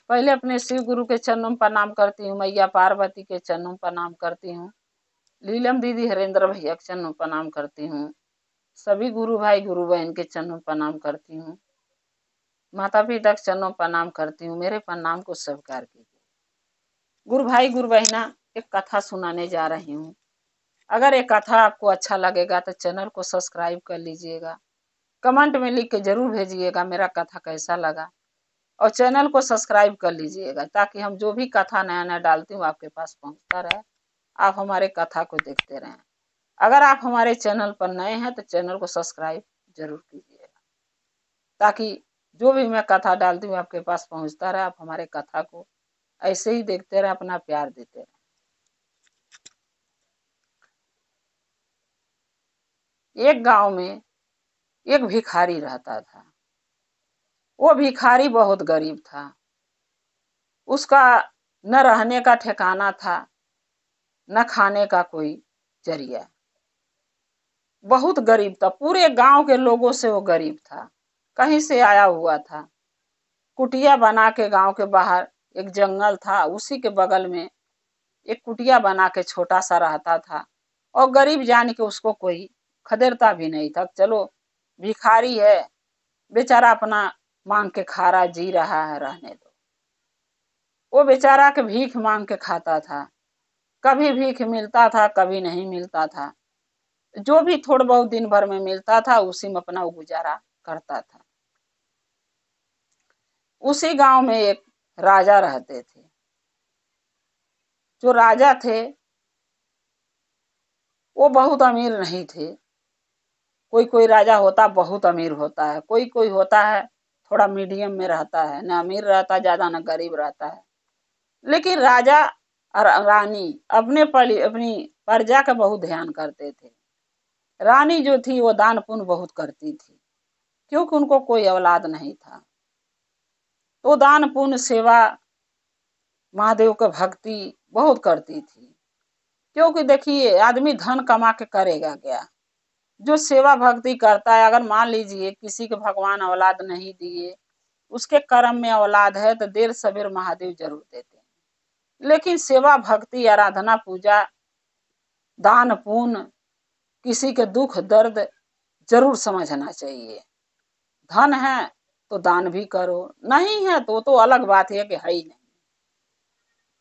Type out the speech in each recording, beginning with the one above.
पहले अपने शिव गुरु के चरणों में प्रणाम करती हूँ, मैया पार्वती के चरणों में प्रणाम करती हूँ, लीलम दीदी हरेंद्र भैया के चरणों में प्रणाम करती हूँ, सभी गुरु भाई गुरु बहन के चरणों में प्रणाम करती हूँ, माता पिता के चरणों में प्रणाम करती हूँ। मेरे प्रणाम को स्वीकार कीजिए। गुरु भाई गुरु बहना, एक कथा सुनाने जा रही हूँ। अगर ये कथा आपको अच्छा लगेगा तो चैनल को सब्सक्राइब कर लीजिएगा, कमेंट में लिख के जरूर भेजिएगा मेरा कथा कैसा लगा, और चैनल को सब्सक्राइब कर लीजिएगा ताकि हम जो भी कथा नया नया डालती हूँ आपके पास पहुंचता रहे, आप हमारे कथा को देखते रहें। अगर आप हमारे चैनल पर नए हैं तो चैनल को सब्सक्राइब जरूर कीजिएगा ताकि जो भी मैं कथा डालती हूँ आपके पास पहुंचता रहे, आप हमारे कथा को ऐसे ही देखते रहे, अपना प्यार देते रहे। एक गांव में एक भिखारी रहता था। वो भिखारी बहुत गरीब था, उसका न रहने का ठिकाना था न खाने का कोई जरिया। बहुत गरीब था, पूरे गांव के लोगों से वो गरीब था, कहीं से आया हुआ था। कुटिया बना के गांव के बाहर एक जंगल था, उसी के बगल में एक कुटिया बना के छोटा सा रहता था, और गरीब जान के उसको कोई खदेड़ता भी नहीं था। चलो भिखारी है, बेचारा अपना मांग के खा रहा, जी रहा है, रहने दो। वो बेचारा के भीख मांग के खाता था, कभी भीख मिलता था कभी नहीं मिलता था, जो भी थोड़ा बहुत दिन भर में मिलता था उसी में अपना गुजारा करता था। उसी गांव में एक राजा रहते थे। जो राजा थे वो बहुत अमीर नहीं थे। कोई कोई राजा होता बहुत अमीर होता है, कोई कोई होता है थोड़ा मीडियम में रहता है, न अमीर रहता ज्यादा न गरीब रहता है। लेकिन राजा और रानी अपनी प्रजा का बहुत ध्यान करते थे। रानी जो थी वो दान पुण्य बहुत करती थी, क्योंकि उनको कोई औलाद नहीं था। तो दान पुण्य सेवा महादेव का भक्ति बहुत करती थी। क्योंकि देखिए आदमी धन कमा के करेगा क्या, जो सेवा भक्ति करता है। अगर मान लीजिए किसी के भगवान औलाद नहीं दिए, उसके कर्म में औलाद है तो देर सवेर महादेव जरूर देते हैं। लेकिन सेवा भक्ति आराधना पूजा दान पुण्य किसी के दुख दर्द जरूर समझना चाहिए। धन है तो दान भी करो, नहीं है तो अलग बात है कि है ही नहीं,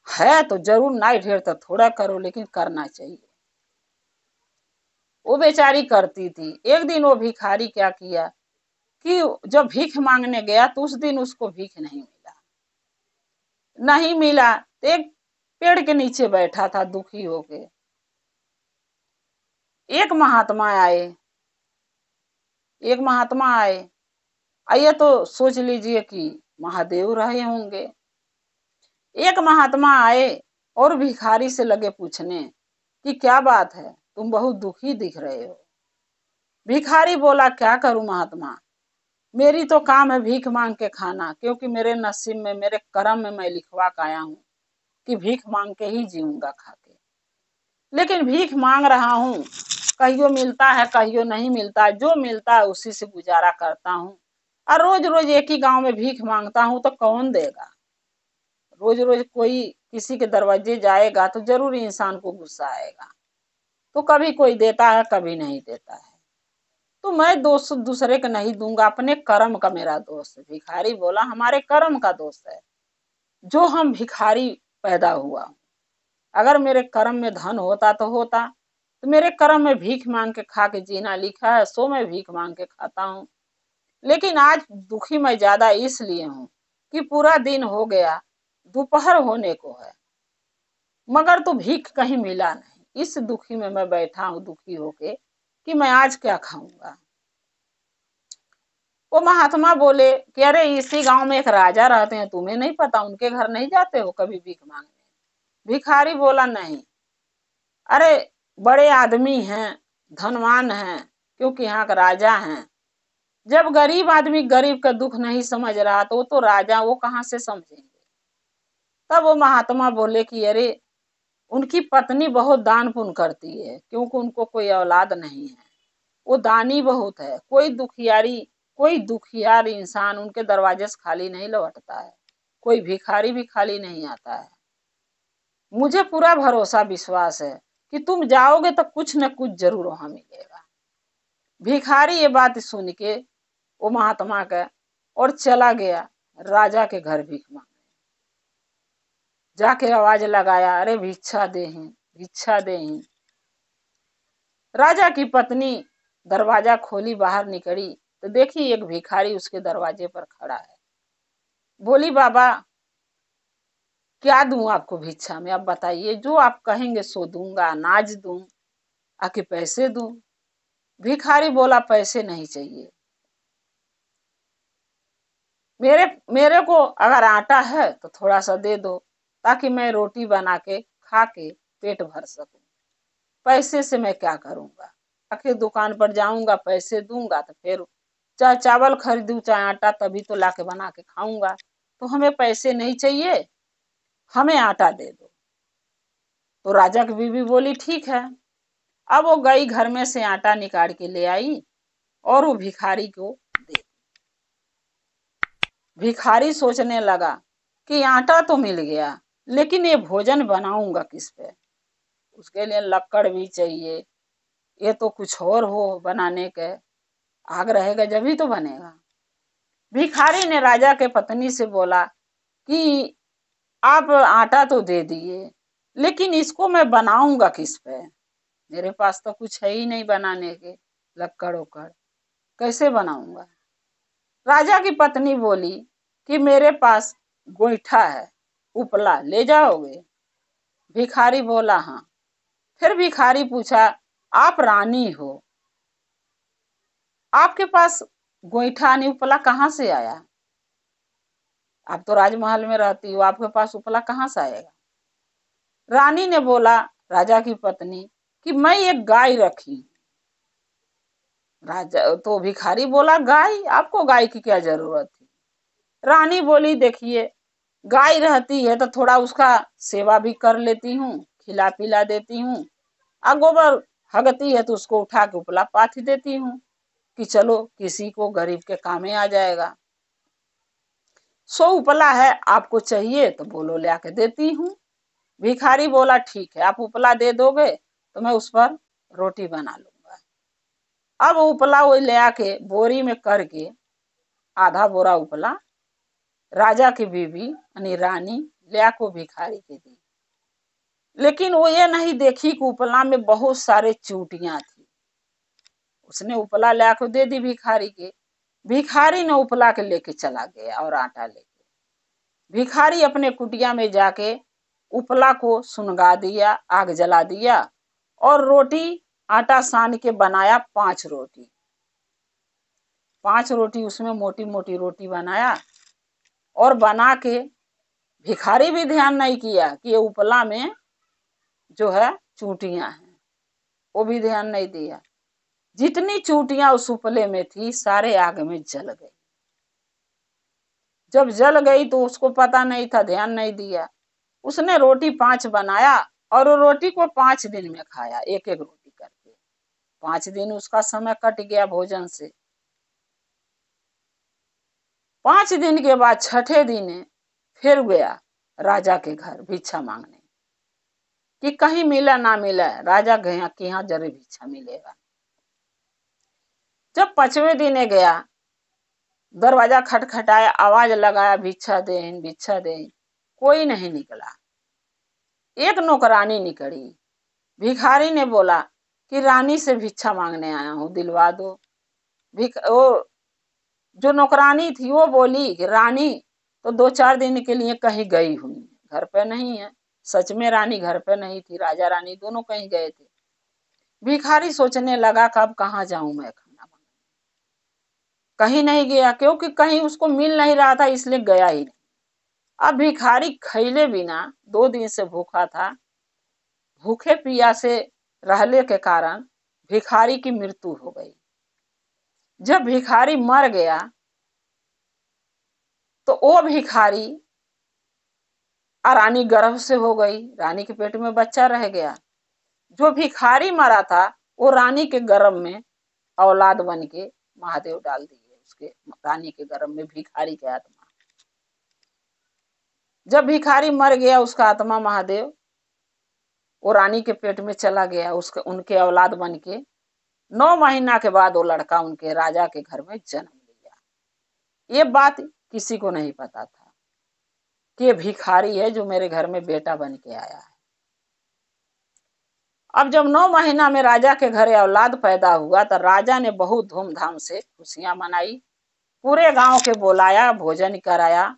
है तो जरूर, नहीं ढेर तो थोड़ा करो, लेकिन करना चाहिए। वो बेचारी करती थी। एक दिन वो भिखारी क्या किया कि जब भीख मांगने गया तो उस दिन उसको भीख नहीं मिला। नहीं मिला तो एक पेड़ के नीचे बैठा था दुखी होके। एक महात्मा आए। आइए तो सोच लीजिए कि महादेव रहे होंगे। एक महात्मा आए और भिखारी से लगे पूछने कि क्या बात है, तुम बहुत दुखी दिख रहे हो। भिखारी बोला क्या करूं महात्मा, मेरी तो काम है भीख मांग के खाना, क्योंकि मेरे नसीब में मेरे कर्म में मैं लिखवा के आया हूं कि भीख मांग के ही जीऊंगा खा के। लेकिन भीख मांग रहा हूं, कहियो मिलता है कहियो नहीं मिलता, जो मिलता है उसी से गुजारा करता हूं। और रोज रोज एक ही गांव में भीख मांगता हूं तो कौन देगा। रोज रोज कोई किसी के दरवाजे जाएगा तो जरूर इंसान को गुस्सा आएगा। तो कभी कोई देता है कभी नहीं देता है, तो मैं दोष दूसरे का नहीं दूंगा, अपने कर्म का मेरा दोष है। भिखारी बोला हमारे कर्म का दोष है जो हम भिखारी पैदा हुआ। अगर मेरे कर्म में धन होता तो मेरे कर्म में भीख मांग के खा के जीना लिखा है, सो मैं भीख मांग के खाता हूँ। लेकिन आज दुखी मैं ज्यादा इसलिए हूँ कि पूरा दिन हो गया, दोपहर होने को है, मगर तो भीख कहीं मिला नहीं। इस दुखी में मैं बैठा हूँ दुखी होके कि मैं आज क्या खाऊंगा। वो महात्मा बोले कि अरे इसी गांव में एक राजा रहते हैं, तुम्हें नहीं पता, उनके घर नहीं जाते हो कभी भीख मांगने। भिखारी बोला नहीं, अरे बड़े आदमी हैं, धनवान हैं, क्योंकि यहाँ का राजा हैं। जब गरीब आदमी गरीब का दुख नहीं समझ रहा तो वो तो राजा, वो कहाँ से समझेंगे। तब वो महात्मा बोले कि अरे उनकी पत्नी बहुत दान पुण्य करती है, क्योंकि उनको कोई औलाद नहीं है, वो दानी बहुत है। कोई दुखियार इंसान उनके दरवाजे से खाली नहीं लौटता है। कोई भिखारी भी खाली नहीं आता है। मुझे पूरा भरोसा विश्वास है कि तुम जाओगे तो कुछ न कुछ जरूर वहां मिलेगा। भिखारी ये बात सुन के वो महात्मा का और चला गया राजा के घर भीख मांगने। जाके आवाज लगाया, अरे भिक्षा दे, भिक्षा दे। राजा की पत्नी दरवाजा खोली, बाहर निकली तो देखी एक भिखारी उसके दरवाजे पर खड़ा है। बोली, बाबा क्या दूं आपको भिक्षा में, आप बताइए, जो आप कहेंगे सो दूंगा, अनाज दूं, आके पैसे दूं। भिखारी बोला, पैसे नहीं चाहिए, मेरे मेरे को अगर आटा है तो थोड़ा सा दे दो, ताकि मैं रोटी बना के खा के पेट भर सकूं। पैसे से मैं क्या करूंगा, आखिर दुकान पर जाऊंगा, पैसे दूंगा तो फिर चाहे चावल खरीदूं चाहे आटा, तभी तो लाके बना के खाऊंगा। तो हमें पैसे नहीं चाहिए, हमें आटा दे दो। तो राजा की बीवी बोली, ठीक है। अब वो गई, घर में से आटा निकाल के ले आई और वो भिखारी को दे। भिखारी सोचने लगा कि आटा तो मिल गया, लेकिन ये भोजन बनाऊंगा किस पे। उसके लिए लकड़ भी चाहिए, ये तो कुछ और हो बनाने के, आग रहेगा जब ही तो बनेगा। भिखारी ने राजा के पत्नी से बोला कि आप आटा तो दे दिए, लेकिन इसको मैं बनाऊंगा किस पे, मेरे पास तो कुछ है ही नहीं बनाने के, लक्कड़ उकड़ कैसे बनाऊंगा। राजा की पत्नी बोली कि मेरे पास गोईठा है, उपला ले जाओगे। भिखारी बोला, हाँ। फिर भिखारी पूछा, आप रानी हो, आपके पास गोईठा यानी उपला कहाँ से आया, आप तो राजमहल में रहती हो, आपके पास उपला कहाँ से आएगा। रानी ने बोला, राजा की पत्नी, कि मैं एक गाय रखी। राजा तो भिखारी बोला, गाय, आपको गाय की क्या जरूरत थी। रानी बोली, देखिए गाय रहती है तो थोड़ा उसका सेवा भी कर लेती हूँ, खिला पिला देती हूँ, और गोबर हगती है तो उसको उठा के उपला पाथ देती हूँ कि चलो किसी को गरीब के कामे आ जाएगा। सो उपला है, आपको चाहिए तो बोलो, ले आके देती हूँ। भिखारी बोला, ठीक है, आप उपला दे दोगे तो मैं उस पर रोटी बना लूंगा। अब उपला वो ले आके बोरी में करके, आधा बोरा उपला राजा की बीवी यानी रानी ले आको भिखारी के दी। लेकिन वो ये नहीं देखी कि उपला में बहुत सारे चूटियां थी। उसने उपला ले आको दे दी भिखारी के। भिखारी ने उपला के लेके चला गया और आटा लेके। भिखारी अपने कुटिया में जाके उपला को सुनगा दिया, आग जला दिया और रोटी आटा सान के बनाया 5 रोटी। 5 रोटी उसमें मोटी मोटी रोटी बनाया और बना के भिखारी भी ध्यान नहीं किया कि ये उपला में जो है चूटियां हैं, वो भी ध्यान नहीं दिया। जितनी चूटियां उस उपले में थी सारे आग में जल गई। जब जल गई तो उसको पता नहीं था, ध्यान नहीं दिया। उसने रोटी 5 बनाया और रोटी को 5 दिन में खाया, एक एक रोटी करके। 5 दिन उसका समय कट गया भोजन से। 5 दिन के बाद छठे दिन फिर गया राजा के घर भिक्षा मांगने कि कहीं मिला ना मिला, राजा गया कि यहाँ जरूर भिक्षा मिलेगा। जब 5वें दिन गया, दरवाजा खटखटाया, आवाज लगाया, भिक्षा दे, भिक्षा दे, कोई नहीं निकला। एक नौकरानी निकली। भिखारी ने बोला कि रानी से भिक्षा मांगने आया हूँ, दिलवा दो। वो जो नौकरानी थी वो बोली कि रानी तो 2-4 दिन के लिए कहीं गई हुई, घर पे नहीं है। सच में रानी घर पे नहीं थी, राजा रानी दोनों कहीं गए थे। भिखारी सोचने लगा कब कहाँ जाऊं मैं खाना बनाने, कहीं नहीं गया, क्योंकि कहीं उसको मिल नहीं रहा था, इसलिए गया ही नहीं। अब भिखारी खैले बिना 2 दिन से भूखा था। भूखे प्यासे रहने के कारण भिखारी की मृत्यु हो गई। जब भिखारी मर गया तो वो भिखारी रानी गर्भ से हो गई, रानी के पेट में बच्चा रह गया। जो भिखारी मरा था वो रानी के गर्भ में औलाद बन के महादेव डाल दिए उसके, रानी के गर्भ में भिखारी की आत्मा। जब भिखारी मर गया, उसका आत्मा महादेव वो रानी के पेट में चला गया, उसके उनके औलाद बन के 9 महीना के बाद वो लड़का उनके राजा के घर में जन्म लिया। ये बात किसी को नहीं पता था कि ये भिखारी है जो मेरे घर में बेटा बन के आया है। अब जब 9 महीना में राजा के घर औलाद पैदा हुआ तो राजा ने बहुत धूमधाम से खुशियां मनाई, पूरे गांव के बुलाया, भोजन कराया,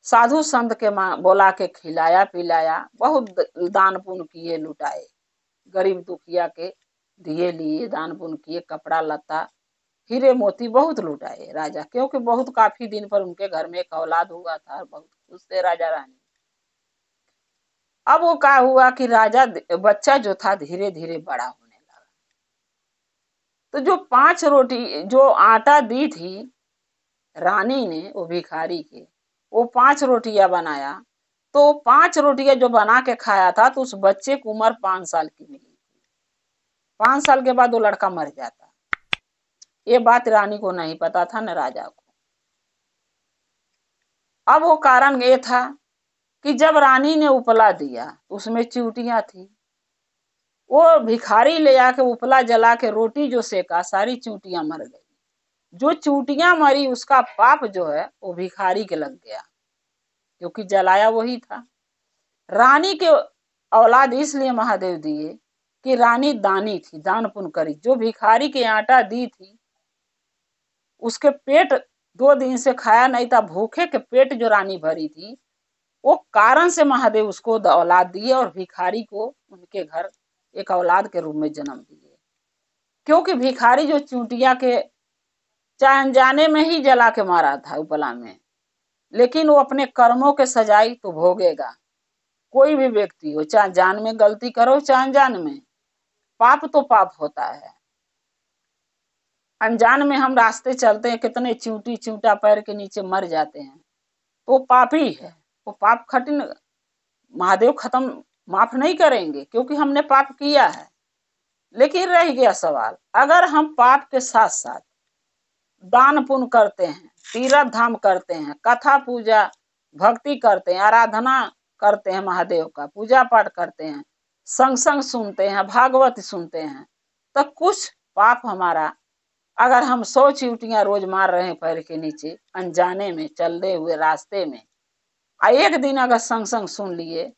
साधु संत के बोला के खिलाया पिलाया, बहुत दान पुण्य किए, लुटाए, गरीब दुखिया के दिए लिए, दान पुण्य किए, कपड़ा लता, हीरे मोती बहुत लुटाए राजा, क्योंकि बहुत काफी दिन पर उनके घर में एक औलाद हुआ था। बहुत खुश थे राजा रानी। अब वो क्या हुआ कि राजा बच्चा जो था धीरे धीरे बड़ा होने लगा। तो जो 5 रोटी जो आटा दी थी रानी ने वो भिखारी के, वो 5 रोटियां बनाया, तो 5 रोटियां जो बना के खाया था तो उस बच्चे की उम्र 5 साल की मिली थी। 5 साल के बाद वो लड़का मर जाता। ये बात रानी को नहीं पता था न राजा को। अब वो कारण ये था कि जब रानी ने उपला दिया उसमें चींटियां थी, वो भिखारी ले आके उपला जला के रोटी जो सेका, सारी चींटियां मर गई। जो चींटियां मरी उसका पाप जो है वो भिखारी के लग गया, क्योंकि जलाया वही था। रानी के औलाद इसलिए महादेव दिए कि रानी दानी थी, दान पुण्य करी। जो भिखारी के आटा दी थी उसके पेट 2 दिन से खाया नहीं था, भूखे के पेट जो रानी भरी थी, वो कारण से महादेव उसको औलाद दिए और भिखारी को उनके घर एक औलाद के रूप में जन्म दिए। क्योंकि भिखारी जो चूंटिया के चाहे अनजाने में ही जला के मारा था उपला में, लेकिन वो अपने कर्मों के सजाई तो भोगेगा। कोई भी व्यक्ति हो, चाहे जान में गलती करो चाहे अनजान में, पाप तो पाप होता है। अनजान में हम रास्ते चलते हैं, कितने चींटी चींटा पैर के नीचे मर जाते हैं, तो पापी है। वो पाप कठिन महादेव खत्म माफ नहीं करेंगे, क्योंकि हमने पाप किया है। लेकिन रह गया सवाल, अगर हम पाप के साथ साथ दान पुण्य करते हैं, तीर्थ धाम करते हैं, कथा पूजा भक्ति करते हैं, आराधना करते हैं, महादेव का पूजा पाठ करते हैं, संग संग सुनते हैं, भागवत सुनते हैं, तो कुछ पाप हमारा, अगर हम 100 चींटियां रोज मार रहे हैं पैर के नीचे अनजाने में चलते हुए रास्ते में, एक दिन अगर संग संग सुन लिए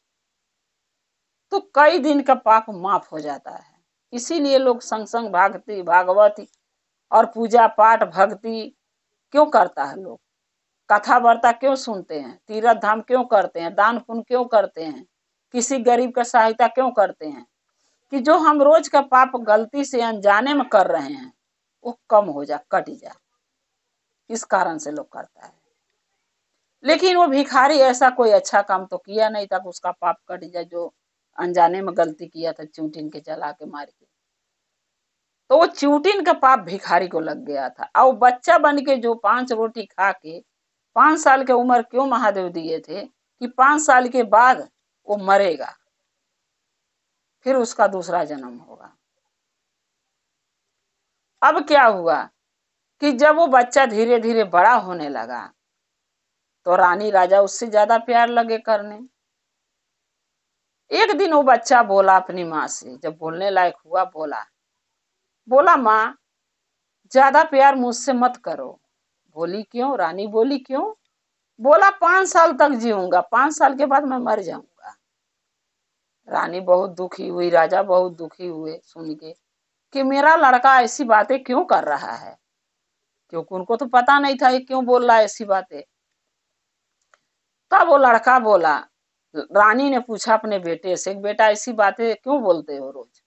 तो कई दिन का पाप माफ हो जाता है। इसीलिए लोग संग संग भक्ति भागवत और पूजा पाठ भक्ति क्यों करता है, लोग कथा वार्ता क्यों सुनते हैं, तीर्थ धाम क्यों करते हैं, दान पुण्य क्यों करते हैं, किसी गरीब का सहायता क्यों करते हैं, कि जो हम रोज का पाप गलती से अनजाने में कर रहे हैं वो कम हो जा, कट जा। इस कारण से लोग करता है। लेकिन वो भिखारी ऐसा कोई अच्छा काम तो किया नहीं था कि उसका पाप कट जाए, जो अनजाने में गलती किया था चूंटिन के जला के मार के। तो वो चूंटिन का पाप भिखारी को लग गया था। और बच्चा बन के जो 5 रोटी खा के 5 साल के उम्र क्यों महादेव दिए थे कि 5 साल के बाद वो मरेगा, फिर उसका दूसरा जन्म होगा। अब क्या हुआ कि जब वो बच्चा धीरे धीरे बड़ा होने लगा तो रानी राजा उससे ज्यादा प्यार लगे करने। एक दिन वो बच्चा बोला अपनी माँ से, जब बोलने लायक हुआ, बोला माँ ज्यादा प्यार मुझसे मत करो। बोली क्यों? रानी बोली क्यों? बोला 5 साल तक जीऊंगा, 5 साल के बाद मैं मर जाऊंगा। रानी बहुत दुखी हुई, राजा बहुत दुखी हुए सुन के कि मेरा लड़का ऐसी बातें क्यों कर रहा है, क्योंकि उनको तो पता नहीं था ये क्यों बोल रहा है ऐसी बातें। तब वो लड़का बोला, रानी ने पूछा अपने बेटे से, बेटा ऐसी बातें क्यों बोलते हो रोज?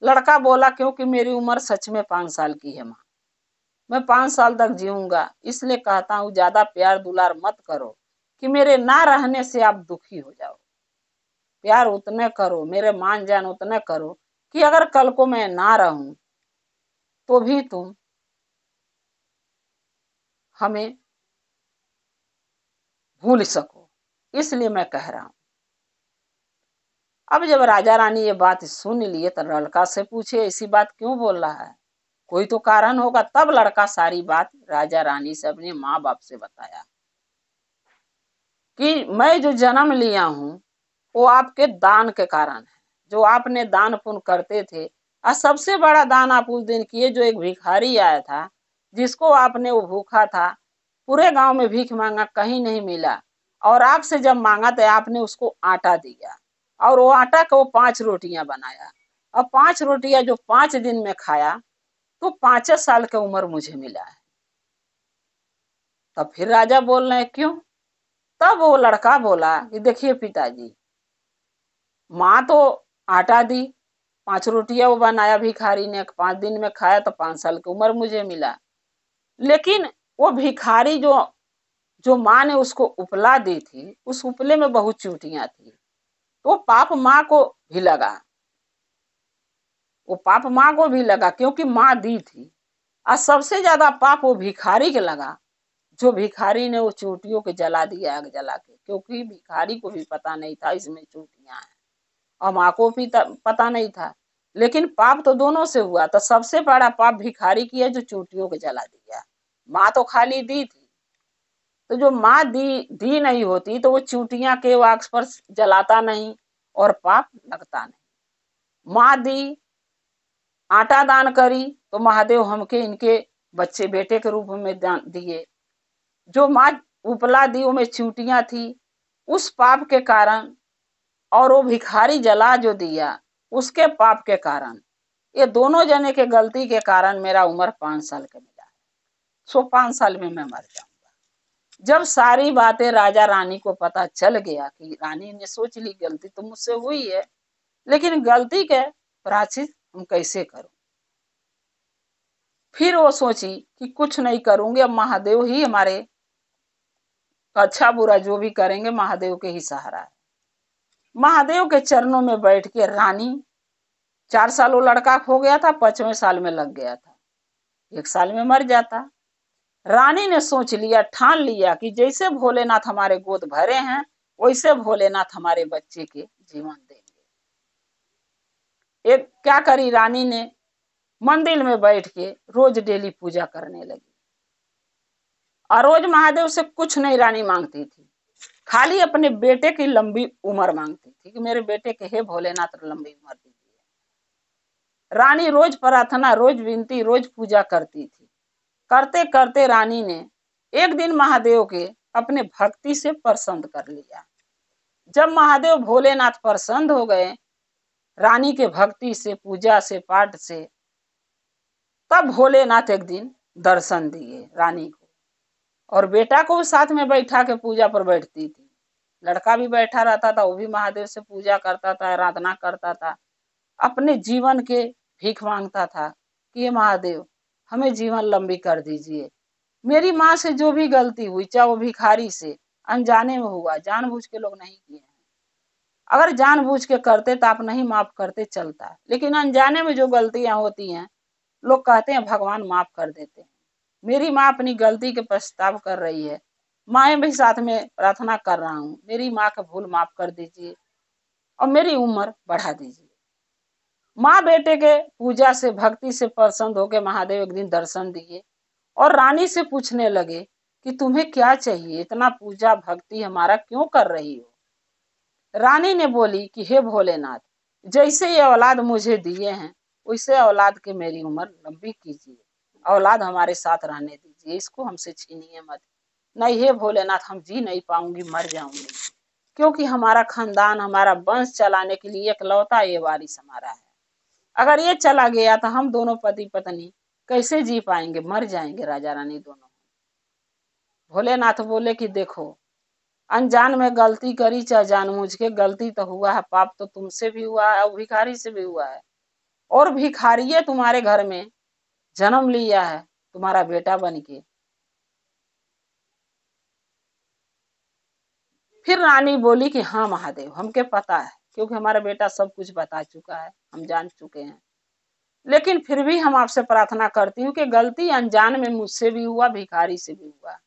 लड़का बोला क्योंकि मेरी उम्र सच में 5 साल की है माँ, मैं 5 साल तक जीऊंगा, इसलिए कहता हूँ ज्यादा प्यार दुलार मत करो कि मेरे ना रहने से आप दुखी हो जाओ। प्यार उतने करो, मेरे मान जान उतने करो कि अगर कल को मैं ना रहूं तो भी तुम हमें भूल सको, इसलिए मैं कह रहा हूं। अब जब राजा रानी ये बात सुन लिए तो लड़का से पूछे ऐसी बात क्यों बोल रहा है, कोई तो कारण होगा। तब लड़का सारी बात राजा रानी से अपने माँ बाप से बताया कि मैं जो जन्म लिया हूं वो आपके दान के कारण है, जो आपने दान पुण्य करते थे। और सबसे बड़ा दान आप उस दिन किए, जो एक भिखारी आया था जिसको आपने, वो भूखा था, पूरे गांव में भीख मांगा, कहीं नहीं मिला, और आपसे जब मांगा तो आपने उसको आटा दिया, और वो आटा को 5 रोटियां बनाया, और 5 रोटियां जो 5 दिन में खाया, तो 5 साल की उम्र मुझे मिला है। तब फिर राजा बोल रहे हैं क्यों? तब वो लड़का बोला कि देखिए पिताजी, माँ तो आटा दी, 5 रोटियां वो बनाया भिखारी ने, 5 दिन में खाया, तो 5 साल की उम्र मुझे मिला। लेकिन वो भिखारी जो जो माँ ने उसको उपला दी थी, उस उपले में बहुत चूटियां थी, तो पाप माँ को भी लगा, वो पाप माँ को भी लगा, क्योंकि माँ दी थी। और सबसे ज्यादा पाप वो भिखारी के लगा, जो भिखारी ने वो चोटियों को जला दिया आग जला के, क्योंकि भिखारी को भी पता नहीं था इसमें चोटियां हैं, और माँ को भी पता नहीं था। लेकिन पाप तो दोनों से हुआ, तो सबसे बड़ा पाप भिखारी किया जो चोटियों को जला दिया। माँ तो खाली दी थी, तो जो माँ दी नहीं होती तो वो चूटियां के वाक्स पर जलाता नहीं और पाप लगता नहीं। माँ दी, आटा दान करी, तो महादेव हमके इनके बच्चे बेटे के रूप में दान दिए। जो माँ उपला दी उनमें चूटियां थी, उस पाप के कारण, और वो भिखारी जला जो दिया उसके पाप के कारण, ये दोनों जने के गलती के कारण मेरा उम्र 5 साल का मिला है। सो 5 साल में मैं मर जाऊंगा। जब सारी बातें राजा रानी को पता चल गया, कि रानी ने सोच ली गलती तो मुझसे हुई है, लेकिन गलती के प्रायश्चित हम कैसे करूं। फिर वो सोची कि कुछ नहीं करूंगी, अब महादेव ही हमारे अच्छा बुरा जो भी करेंगे महादेव के ही सहारा है। महादेव के चरणों में बैठ के रानी, 4 साल वो लड़का खो गया था, 5वें साल में लग गया था, 1 साल में मर जाता। रानी ने सोच लिया, ठान लिया कि जैसे भोलेनाथ हमारे गोद भरे हैं, वैसे भोलेनाथ हमारे बच्चे के जीवन देंगे। एक क्या करी रानी ने, मंदिर में बैठ के रोज डेली पूजा करने लगी, और रोज महादेव से कुछ नहीं रानी मांगती थी, खाली अपने बेटे की लंबी उम्र मांगती थी, कि मेरे बेटे के हे भोलेनाथ लंबी उम्र दीजिए। रानी रोज प्रार्थना, रोज विनती, रोज पूजा करती थी। करते करते रानी ने एक दिन महादेव के अपने भक्ति से प्रसन्न कर लिया। जब महादेव भोलेनाथ प्रसन्न हो गए रानी के भक्ति से, पूजा से, पाठ से, तब भोलेनाथ एक दिन दर्शन दिए रानी को, और बेटा को साथ में बैठा के पूजा पर बैठती थी। लड़का भी बैठा रहता था, वो भी महादेव से पूजा करता था, आराधना करता था, अपने जीवन के भीख मांगता था कि ये महादेव हमें जीवन लंबी कर दीजिए। मेरी माँ से जो भी गलती हुई, चाहे वो भिखारी से अनजाने में हुआ, जानबूझ के लोग नहीं किए हैं। अगर जानबूझ के करते तो आप नहीं माफ करते चलता, लेकिन अनजाने में जो गलतियां होती हैं लोग कहते हैं भगवान माफ कर देते हैं। मेरी माँ अपनी गलती के पछताव कर रही है, मैं भी साथ में प्रार्थना कर रहा हूँ, मेरी माँ का भूल माफ कर दीजिए और मेरी उम्र बढ़ा दीजिए। माँ बेटे के पूजा से, भक्ति से प्रसन्न होकर महादेव एक दिन दर्शन दिए, और रानी से पूछने लगे कि तुम्हें क्या चाहिए, इतना पूजा भक्ति हमारा क्यों कर रही हो। रानी ने बोली कि हे भोलेनाथ, जैसे ये औलाद मुझे दिए हैं वैसे औलाद के मेरी उम्र लंबी कीजिए, औलाद हमारे साथ रहने दीजिए, इसको हमसे छीनिए मत। नहीं हे भोलेनाथ, हम जी नहीं पाऊंगी, मर जाऊंगी, क्योंकि हमारा खानदान, हमारा वंश चलाने के लिए इकलौता ये वारिस हमारा है। अगर ये चला गया तो हम दोनों पति पत्नी कैसे जी पाएंगे, मर जाएंगे राजा रानी दोनों। भोलेनाथ बोले कि देखो, अनजान में गलती करी चाहे जानबूझ के, गलती तो हुआ है, पाप तो तुमसे भी हुआ है और भिखारी से भी हुआ है, और भिखारी तुम्हारे घर में जन्म लिया है तुम्हारा बेटा बन के। फिर रानी बोली कि हाँ महादेव, हमके पता है, क्योंकि हमारा बेटा सब कुछ बता चुका है, हम जान चुके हैं, लेकिन फिर भी हम आपसे प्रार्थना करती हूँ कि गलती अनजान में मुझसे भी हुआ, भिखारी से भी हुआ,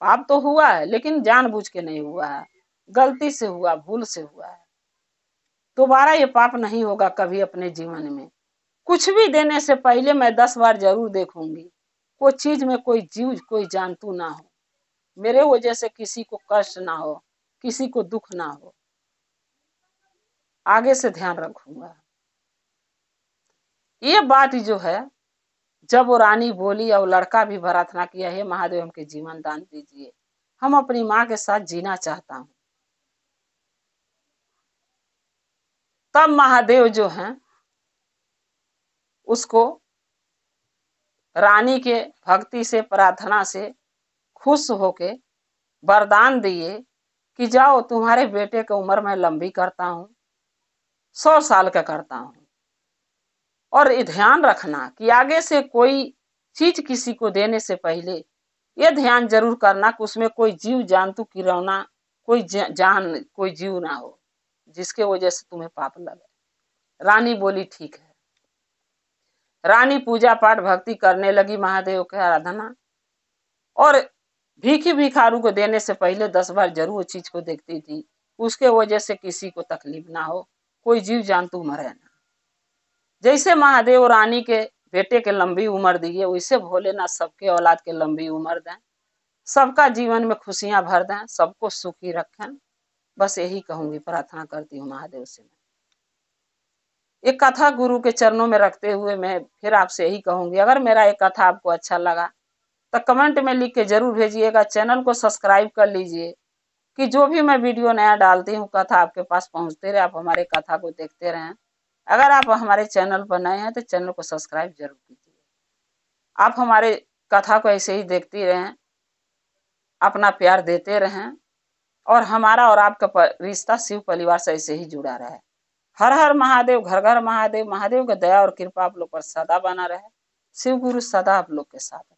पाप तो हुआ है लेकिन जानबूझ के नहीं हुआ है, गलती से हुआ, भूल से हुआ है। दोबारा ये पाप नहीं होगा कभी अपने जीवन में। कुछ भी देने से पहले मैं 10 बार जरूर देखूंगी, कोई चीज में कोई जीव, कोई जानतू ना हो, मेरे वजह से किसी को कष्ट ना हो, किसी को दुख ना हो, आगे से ध्यान रखूंगा। ये बात जो है जब वो रानी बोली और लड़का भी प्रार्थना किया, हे महादेव हमके जीवन दान दीजिए, हम अपनी माँ के साथ जीना चाहता हूं। तब महादेव जो हैं उसको रानी के भक्ति से प्रार्थना से खुश होके वरदान दिए कि जाओ तुम्हारे बेटे की उम्र मैं लंबी करता हूं, 100 साल का करता हूं, और ध्यान रखना कि आगे से कोई चीज किसी को देने से पहले ये ध्यान जरूर करना कि उसमें कोई जीव जंतु किरौना, कोई जान, कोई जीव ना हो जिसके वजह से तुम्हें पाप लगे। रानी बोली ठीक है। रानी पूजा पाठ भक्ति करने लगी, महादेव की आराधना, और भीखी भिखारू को देने से पहले 10 बार जरूर चीज को देखती थी, उसके वजह से किसी को तकलीफ ना हो, कोई जीव जंतु मरे ना। जैसे महादेव रानी के बेटे के लंबी उम्र दिए, वैसे भोलेनाथ सबके औलाद के लंबी उम्र दें, सबका जीवन में खुशियां भर दें, सबको सुखी रखें। बस यही कहूंगी, प्रार्थना करती हूँ महादेव से। एक कथा गुरु के चरणों में रखते हुए मैं फिर आपसे यही कहूंगी, अगर मेरा एक कथा आपको अच्छा लगा तो कमेंट में लिख के जरूर भेजिएगा। चैनल को सब्सक्राइब कर लीजिए कि जो भी मैं वीडियो नया डालती हूँ कथा आपके पास पहुंचते रहे, आप हमारे कथा को देखते रहें। अगर आप हमारे चैनल पर नए हैं तो चैनल को सब्सक्राइब जरूर कीजिए। आप हमारे कथा को ऐसे ही देखती रहें, अपना प्यार देते रहें, और हमारा और आपका रिश्ता शिव परिवार से ऐसे ही जुड़ा रहे। हर हर महादेव, घर घर महादेव। महादेव का दया और कृपा आप लोग पर सदा बना रहे। शिव गुरु सदा आप लोग के साथ रहे।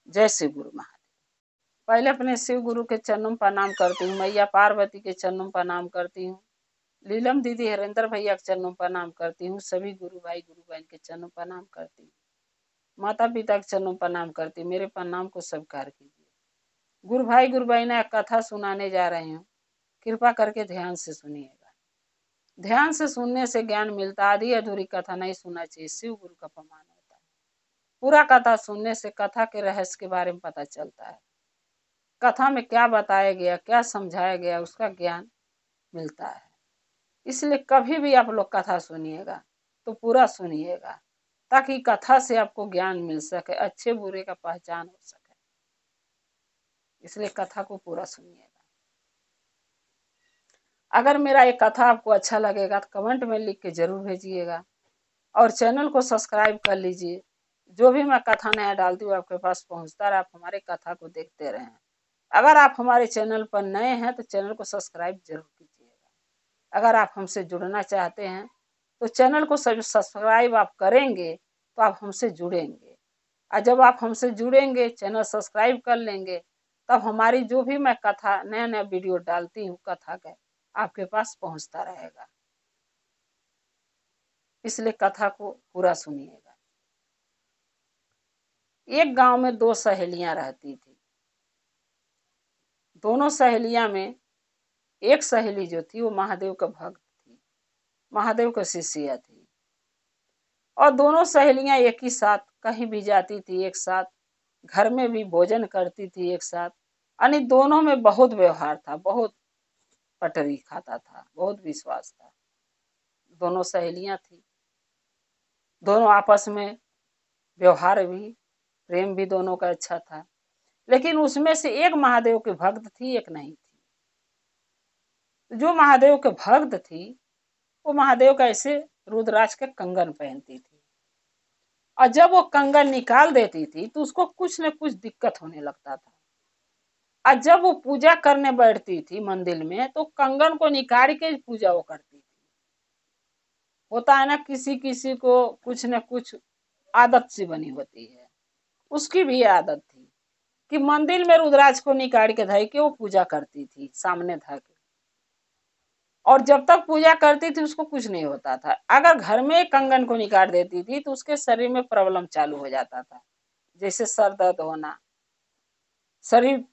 जय शिव गुरु महादेव। पहले अपने शिव गुरु के चरणों पर प्रणाम करती हूँ, मैया पार्वती के चरणों पर प्रणाम करती हूँ, लीलम दीदी हरेंद्र भैया के चरणों पर प्रणाम करती हूँ, सभी गुरु भाई गुरु बहन के चरणों पर प्रणाम करती हूँ, माता पिता के चरणों पर प्रणाम करती हूँ। मेरे प्रणाम को स्वीकार कीजिए। गुरु भाई गुरु बहन एक कथा सुनाने जा रही हूँ, कृपा करके ध्यान से सुनिएगा। ध्यान से सुनने से ज्ञान मिलता, आधी अधूरी कथा नहीं सुनना चाहिए, शिव गुरु का अपमान होता है। पूरा कथा सुनने से कथा के रहस्य के बारे में पता चलता है, कथा में क्या बताया गया, क्या समझाया गया, उसका ज्ञान मिलता है। इसलिए कभी भी आप लोग कथा सुनिएगा तो पूरा सुनिएगा, ताकि कथा से आपको ज्ञान मिल सके, अच्छे बुरे का पहचान हो सके। इसलिए कथा को पूरा सुनिएगा। अगर मेरा ये कथा आपको अच्छा लगेगा तो कमेंट में लिख के जरूर भेजिएगा, और चैनल को सब्सक्राइब कर लीजिए। जो भी मैं कथा नया डालती हूँ आपके पास पहुंचता रहे, आप हमारे कथा को देखते रहें। अगर आप हमारे चैनल पर नए हैं तो चैनल को सब्सक्राइब जरूर कीजिएगा। अगर आप हमसे जुड़ना चाहते हैं तो चैनल को सब्सक्राइब आप करेंगे तो आप हमसे जुड़ेंगे, और जब आप हमसे जुड़ेंगे, चैनल सब्सक्राइब कर लेंगे, तब हमारी जो भी मैं कथा नया नया वीडियो डालती हूँ कथा का, आपके पास पहुंचता रहेगा। इसलिए कथा को पूरा सुनिएगा। एक गांव में 2 सहेलियां रहती थी। दोनों सहेलियां में एक सहेली जो थी वो महादेव का भक्त थी, महादेव का शिष्या थी, और दोनों सहेलियां एक ही साथ कहीं भी जाती थी, एक साथ घर में भी भोजन करती थी एक साथ, यानी दोनों में बहुत व्यवहार था, बहुत पटरी खाता था, बहुत विश्वास था। दोनों सहेलियां थी, दोनों आपस में व्यवहार भी, प्रेम भी दोनों का अच्छा था। लेकिन उसमें से एक महादेव के भक्त थी, एक नहीं थी। जो महादेव के भक्त थी वो महादेव का ऐसे रुद्राक्ष के कंगन पहनती थी, और जब वो कंगन निकाल देती थी तो उसको कुछ न कुछ दिक्कत होने लगता था। और जब वो पूजा करने बैठती थी मंदिर में तो कंगन को निकाल के पूजा वो करती थी। होता है ना, किसी किसी को कुछ न कुछ आदत सी बनी होती है, उसकी भी आदत थी कि मंदिर में रुद्राक्ष को निकाल के धर के वो पूजा करती थी, सामने धर के, और जब तक पूजा करती थी उसको कुछ नहीं होता था। अगर घर में कंगन को निकाल देती थी तो उसके शरीर में प्रॉब्लम चालू हो जाता था, जैसे सर दर्द होना, शरीर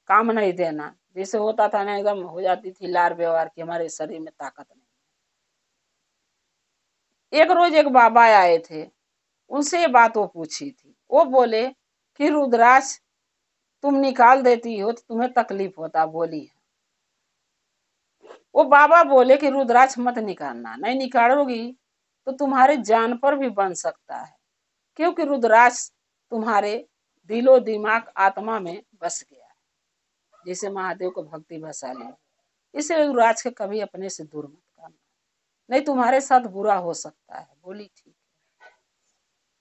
काम नहीं देना, जैसे होता था ना, एकदम हो जाती थी लार व्यवहार की हमारे शरीर में ताकत नहीं। एक रोज एक बाबा आए थे, उनसे ये बात वो पूछी थी। वो बोले कि रुद्राक्ष तुम निकाल देती हो तो तुम्हें तकलीफ होता। बोली वो बाबा बोले कि रुद्राक्ष मत निकालना, नहीं निकालोगी तो तुम्हारे जान पर भी बन सकता है, क्योंकि रुद्राक्ष तुम्हारे दिलो दिमाग आत्मा में बस गया है, जैसे महादेव को भक्ति बसा ली। इसलिए रुद्राक्ष के कभी अपने से दूर मत करना, नहीं तुम्हारे साथ बुरा हो सकता है। बोली ठीक है।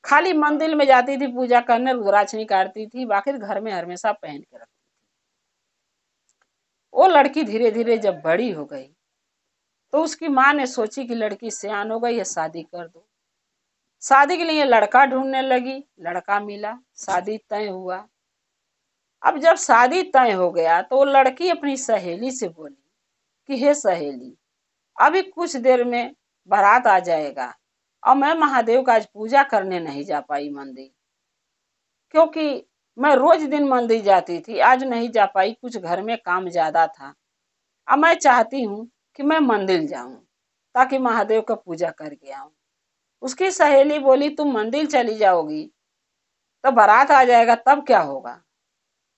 खाली मंदिर में जाती थी पूजा करने, रुद्राक्ष नहीं काटती थी, बाकी घर में हमेशा पहन के रखती थी। वो लड़की धीरे धीरे जब बड़ी हो गई तो उसकी माँ ने सोची कि लड़की सियान हो गई है, शादी कर दो। शादी के लिए लड़का ढूंढने लगी, लड़का मिला, शादी तय हुआ। अब जब शादी तय हो गया तो वो लड़की अपनी सहेली से बोली कि हे सहेली, अभी कुछ देर में बारात आ जाएगा और मैं महादेव का आज पूजा करने नहीं जा पाई मंदिर, क्योंकि मैं रोज दिन मंदिर जाती थी, आज नहीं जा पाई, कुछ घर में काम ज्यादा था। अब मैं चाहती हूँ कि मैं मंदिर जाऊं ताकि महादेव का पूजा करके आऊं। उसकी सहेली बोली तुम मंदिर चली जाओगी तो बारात आ जाएगा, तब क्या होगा,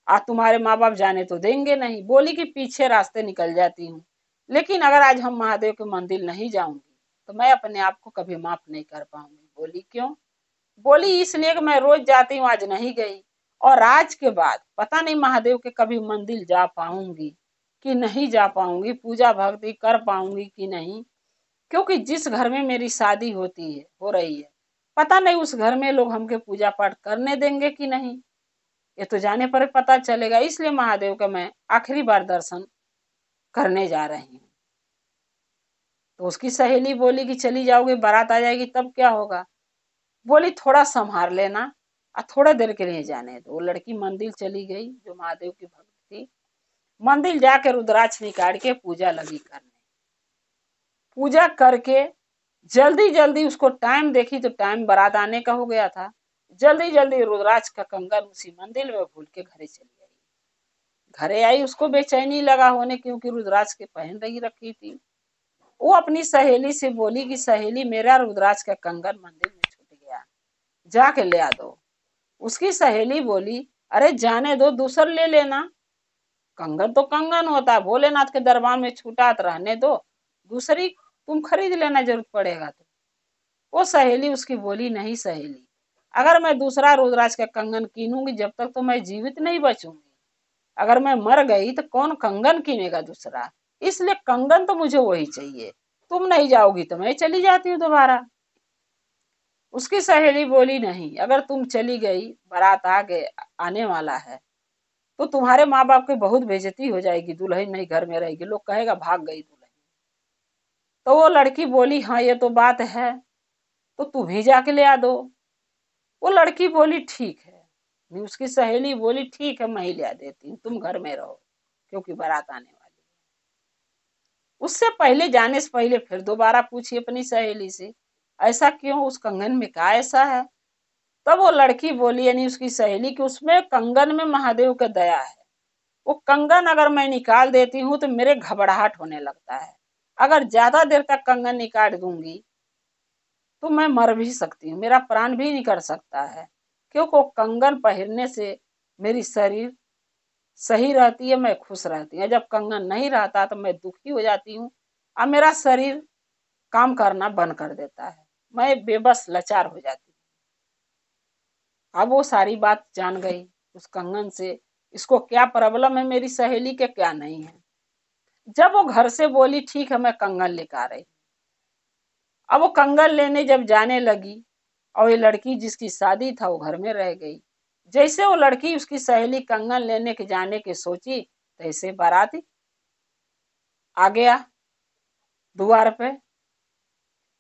आज तुम्हारे माँ बाप जाने तो देंगे नहीं। बोली कि पीछे रास्ते निकल जाती हूँ, लेकिन अगर आज हम महादेव के मंदिर नहीं जाऊंगी तो मैं अपने आप को कभी माफ नहीं कर पाऊंगी। बोली क्यों? बोली इसलिए कि मैं रोज जाती हूँ, आज नहीं गई, और आज के बाद पता नहीं महादेव के कभी मंदिर जा पाऊंगी कि नहीं जा पाऊंगी, पूजा भक्ति कर पाऊंगी कि नहीं, क्योंकि जिस घर में मेरी शादी होती है, हो रही है, पता नहीं उस घर में लोग हमके पूजा पाठ करने देंगे कि नहीं, ये तो जाने पर पता चलेगा। इसलिए महादेव का मैं आखिरी बार दर्शन करने जा रही हूँ। तो उसकी सहेली बोली कि चली जाओगी, बारात आ जाएगी, तब क्या होगा। बोली थोड़ा संभाल लेना और थोड़ा देर के लिए जाने दो। वो लड़की मंदिर चली गई, जो महादेव की भक्त थी। मंदिर जाकर रुद्राक्ष निकाल के पूजा लगी करने। पूजा करके जल्दी जल्दी उसको टाइम देखी तो टाइम बारात आने का हो गया था। जल्दी जल्दी रुद्राक्ष का कंगन उसी मंदिर में भूल के घरे चली आई। घरे आई, उसको बेचैनी लगा होने, क्योंकि रुद्राक्ष के पहन रही रखी थी। वो अपनी सहेली से बोली कि सहेली मेरा रुद्राक्ष का कंगन मंदिर में छूट गया, जाके ले आ दो। उसकी सहेली बोली अरे जाने दो, दूसर ले लेना, कंगन तो कंगन होता है, भोलेनाथ के दरबार में छूटा तो रहने दो, दूसरी तुम खरीद लेना जरूरत पड़ेगा तो। वो सहेली उसकी बोली नहीं सहेली, अगर मैं दूसरा रुद्राक्ष का कंगन कीनूंगी जब तक तो मैं जीवित नहीं बचूंगी, अगर मैं मर गई तो कौन कंगन कीनेगा दूसरा, इसलिए कंगन तो मुझे वही चाहिए, तुम नहीं जाओगी तो मैं चली जाती हूँ दोबारा। उसकी सहेली बोली नहीं, अगर तुम चली गई, बारात आने वाला है तो तुम्हारे माँ बाप की बहुत बेइज्जती हो जाएगी, दुल्हन नहीं घर में रहेगी, लोग कहेगा भाग गई दुल्हन। तो वो लड़की बोली हाँ ये तो बात है, तो तुम ही जाके ले आ दो। वो लड़की बोली ठीक है। उसकी सहेली बोली ठीक है, मैं ही ले आ देती हूँ, तुम घर में रहो, क्योंकि बारात आने वाली है। उससे पहले, जाने से पहले फिर दोबारा पूछी अपनी सहेली से ऐसा क्यों, उस कंगन में क्या ऐसा है। तब वो लड़की बोली, यानी उसकी सहेली, कि उसमें कंगन में महादेव का दया है। वो कंगन अगर मैं निकाल देती हूँ तो मेरे घबराहट होने लगता है, अगर ज्यादा देर तक कंगन निकाल दूंगी तो मैं मर भी सकती हूँ, मेरा प्राण भी निकल सकता है, क्योंकि वो कंगन पहनने से मेरी शरीर सही रहती है, मैं खुश रहती हूँ। जब कंगन नहीं रहता तो मैं दुखी हो जाती हूँ और मेरा शरीर काम करना बंद कर देता है, मैं बेबस लाचार हो जाती हूँ। अब वो सारी बात जान गई उस कंगन से, इसको क्या प्रॉब्लम है मेरी सहेली के, क्या नहीं है। जब वो घर से बोली ठीक है मैं कंगन लेकर आ रही, अब वो कंगन लेने जब जाने लगी और ये लड़की जिसकी शादी था वो घर में रह गई। जैसे वो लड़की उसकी सहेली कंगन लेने के जाने की सोची, तैसे बारात आ गया द्वार पे।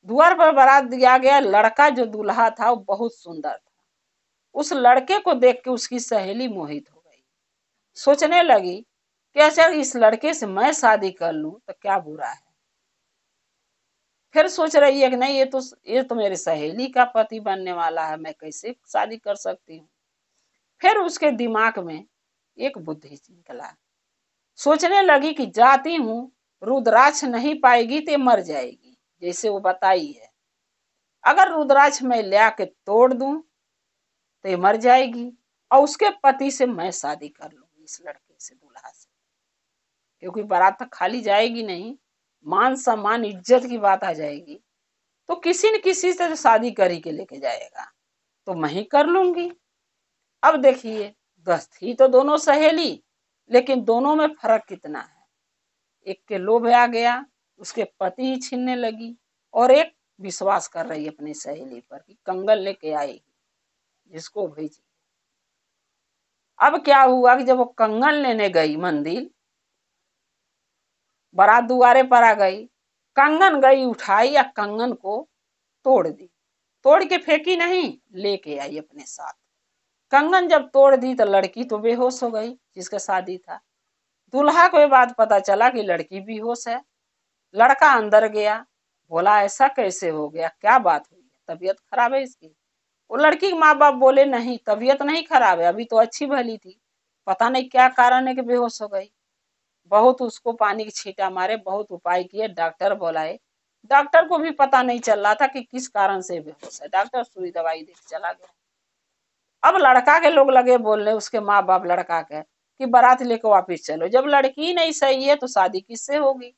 द्वार पर बारात दिया गया। लड़का जो दूल्हा था वो बहुत सुंदर था। उस लड़के को देख के उसकी सहेली मोहित हो गई, सोचने लगी कि अच्छा इस लड़के से मैं शादी कर लूं तो क्या बुरा है। फिर सोच रही है कि नहीं ये तो मेरी सहेली का पति बनने वाला है, मैं कैसे शादी कर सकती हूँ। फिर उसके दिमाग में एक बुद्धि निकला, सोचने लगी कि जाती हूँ, रुद्राक्ष नहीं पाएगी तो मर जाएगी, जैसे वो बताई है। अगर रुद्राक्ष मैं ले आके तोड़ दूं तो ये मर जाएगी और उसके पति से मैं शादी कर लूंगी, इस लड़के से, दूल्हा से, क्योंकि बारात तक खाली जाएगी नहीं, मान सम्मान इज्जत की बात आ जाएगी तो किसी न किसी से शादी कर ही के लेके जाएगा, तो मैं ही कर लूंगी। अब देखिए, दोस्त ही तो दोनों सहेली, लेकिन दोनों में फर्क कितना है। एक के लोभ आ गया, उसके पति ही छीनने लगी, और एक विश्वास कर रही अपनी सहेली पर कि कंगन लेके आएगी जिसको भेजी। अब क्या हुआ कि जब वो कंगन लेने गई मंदिर, बारात दुआरे पर आ गई, कंगन गई उठाई या कंगन को तोड़ दी, तोड़ के फेंकी नहीं, लेके आई अपने साथ। कंगन जब तोड़ दी तो लड़की तो बेहोश हो गई जिसका शादी था। दूल्हा को ये बात पता चला कि लड़की बेहोश है। लड़का अंदर गया, बोला ऐसा कैसे हो गया, क्या बात हुई है, तबीयत खराब है इसकी। वो लड़की के माँ बाप बोले नहीं, तबीयत नहीं खराब है, अभी तो अच्छी भली थी, पता नहीं क्या कारण है कि बेहोश हो गई। बहुत उसको पानी की छींटा मारे, बहुत उपाय किए, डॉक्टर बुलाए, डॉक्टर को भी पता नहीं चल रहा था कि किस कारण से बेहोश है। डॉक्टर सुई दवाई देके चला गया। अब लड़का के लोग लगे बोलने, उसके माँ बाप लड़का के, कि बारात लेकर वापिस चलो। जब लड़की नहीं सही है तो शादी किससे होगी।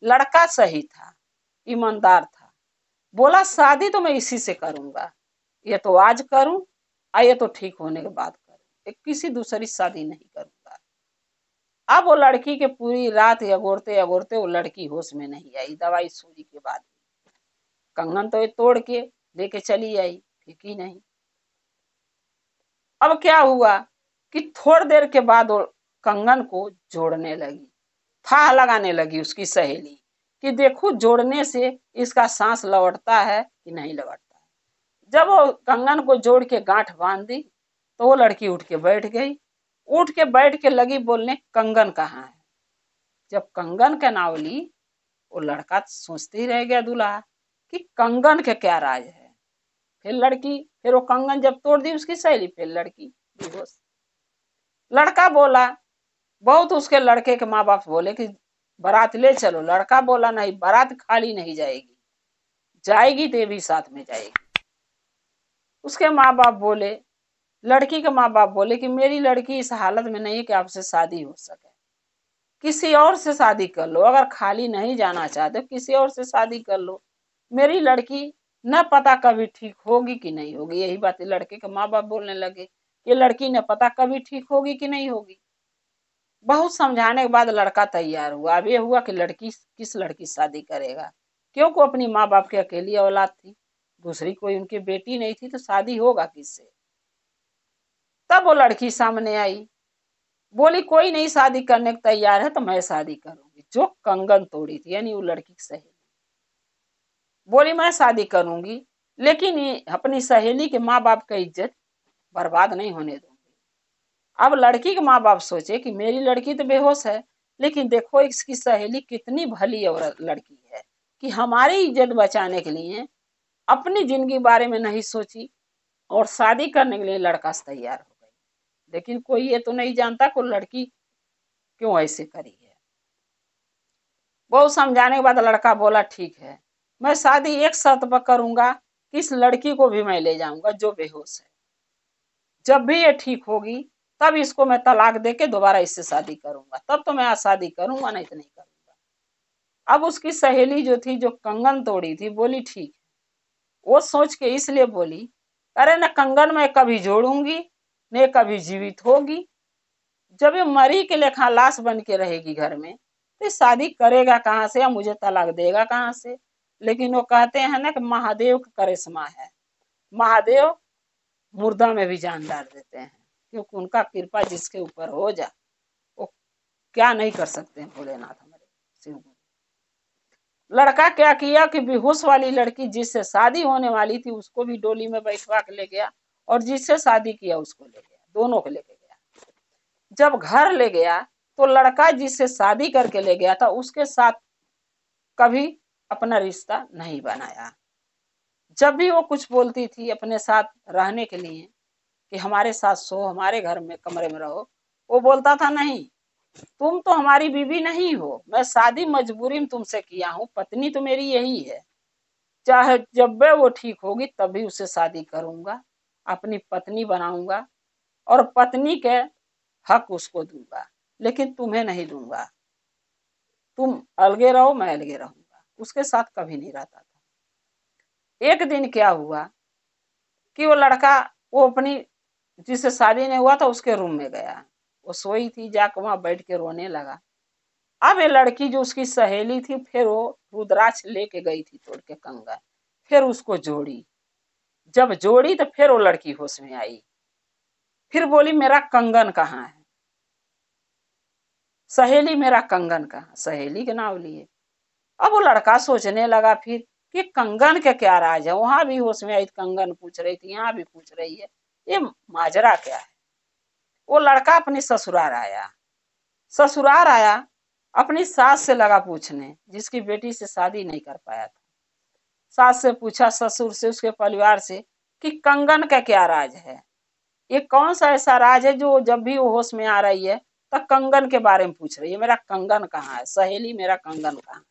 लड़का सही था, ईमानदार था, बोला शादी तो मैं इसी से करूंगा, ये तो आज करूं और ये तो ठीक होने के बाद करूं, किसी दूसरी शादी नहीं करूंगा। अब वो लड़की के पूरी रात अगोरते अगोरते वो लड़की होश में नहीं आई। दवाई सूई के बाद कंगन तो ये तोड़ के लेके चली आई, फेंकी नहीं। अब क्या हुआ कि थोड़ी देर के बाद वो कंगन को जोड़ने लगी, था लगाने लगी उसकी सहेली कि देखो जोड़ने से इसका सांस लौटता है कि नहीं लौटता है। जब वो कंगन को जोड़ के गांठ बांध दी तो वो लड़की उठ के बैठ गई, उठ के बैठ के लगी बोलने कंगन कहाँ है। जब कंगन का नाम ली, वो लड़का सोचते ही रह गया दूल्हा कि कंगन के क्या राज है। फिर वो कंगन जब तोड़ दी उसकी सहेली, फिर लड़की बेहोश। लड़का बोला, बहुत उसके लड़के के माँ बाप बोले कि बारात ले चलो। लड़का बोला नहीं, बारात खाली नहीं जाएगी, जाएगी तो भी साथ में जाएगी। उसके माँ बाप बोले, लड़की के माँ बाप बोले कि मेरी लड़की इस हालत में नहीं है कि आपसे शादी हो सके, किसी और से शादी कर लो, अगर खाली नहीं जाना चाहते किसी और से शादी कर लो, मेरी लड़की न पता कभी ठीक होगी कि नहीं होगी। यही बात लड़के के माँ बाप बोलने लगे कि लड़की न पता कभी ठीक होगी कि नहीं होगी। बहुत समझाने के बाद लड़का तैयार हुआ। अब ये हुआ कि लड़की किस लड़की शादी करेगा, क्योंकि अपनी माँ बाप की अकेली औलाद थी, दूसरी कोई उनकी बेटी नहीं थी, तो शादी होगा किससे। तब वो लड़की सामने आई, बोली कोई नहीं शादी करने को तैयार है तो मैं शादी करूंगी। जो कंगन तोड़ी थी यानी वो लड़की की सहेली बोली मैं शादी करूंगी, लेकिन अपनी सहेली के माँ बाप का इज्जत बर्बाद नहीं होने दूंगी। अब लड़की के माँ बाप सोचे कि मेरी लड़की तो बेहोश है, लेकिन देखो इसकी सहेली कितनी भली और लड़की है कि हमारी इज्जत बचाने के लिए अपनी जिंदगी बारे में नहीं सोची और शादी करने के लिए लड़का तैयार हो गई। लेकिन कोई ये तो नहीं जानता को लड़की क्यों ऐसे करी है। बहुत समझाने के बाद लड़का बोला ठीक है, मैं शादी एक शर्त पर करूंगा कि इस लड़की को भी मैं ले जाऊंगा जो बेहोश है, जब भी ये ठीक होगी तब इसको मैं तलाक दे के दोबारा इससे शादी करूंगा, तब तो मैं आज शादी करूंगा, नहीं तो नहीं करूंगा। अब उसकी सहेली जो थी, जो कंगन तोड़ी थी, बोली ठीक है। वो सोच के इसलिए बोली, अरे न कंगन मैं कभी जोड़ूंगी न कभी जीवित होगी, जब ये मरी के लेखा लाश बन के रहेगी घर में तो शादी करेगा कहाँ से या मुझे तलाक देगा कहाँ से। लेकिन वो कहते हैं ना कि महादेव का करिश्मा है, महादेव मुर्दा में भी जान डाल देते हैं, क्योंकि उनका कृपा जिसके ऊपर हो जा वो क्या नहीं कर सकते हैं भोलेनाथ हमारे शिव। लड़का क्या किया कि बेहोश वाली लड़की जिससे शादी होने वाली थी उसको भी डोली में बैठवा के ले गया और जिससे शादी किया उसको ले गया, दोनों को लेके गया। जब घर ले गया तो लड़का जिससे शादी करके ले गया था उसके साथ कभी अपना रिश्ता नहीं बनाया। जब भी वो कुछ बोलती थी अपने साथ रहने के लिए कि हमारे साथ सो, हमारे घर में कमरे में रहो, वो बोलता था नहीं, तुम तो हमारी बीवी नहीं हो, मैं शादी मजबूरी में तुमसे किया हूँ, पत्नी तो मेरी यही है, चाहे जब वो ठीक होगी तभी उससे शादी करूंगा, अपनी पत्नी बनाऊंगा और पत्नी के हक उसको दूंगा, लेकिन तुम्हें नहीं दूंगा। तुम अलगे रहो, मैं अलगे रहूंगा। उसके साथ कभी नहीं रहता था। एक दिन क्या हुआ कि वो लड़का, वो अपनी जिससे शादी नहीं हुआ था उसके रूम में गया, वो सोई थी, जाकर वहां बैठ के रोने लगा। अब ये लड़की जो उसकी सहेली थी, फिर वो रुद्राक्ष लेके गई थी तोड़ के कंगन, फिर उसको जोड़ी। जब जोड़ी तो फिर वो लड़की होश में आई, फिर बोली मेरा कंगन कहाँ है, सहेली मेरा कंगन कहाँ, सहेली के नाम लिए। अब वो लड़का सोचने लगा फिर कि कंगन के क्या राज है, वहां भी होश में आई, कंगन पूछ रही थी, यहाँ भी पूछ रही है, ये माजरा क्या है। वो लड़का अपने ससुराल आया, ससुराल आया, अपनी सास से लगा पूछने, जिसकी बेटी से शादी नहीं कर पाया था। सास से पूछा, ससुर से, उसके परिवार से, कि कंगन का क्या राज है, ये कौन सा ऐसा राज है जो जब भी वो होश में आ रही है तो कंगन के बारे में पूछ रही है, मेरा कंगन कहाँ है, सहेली मेरा कंगन कहाँ है,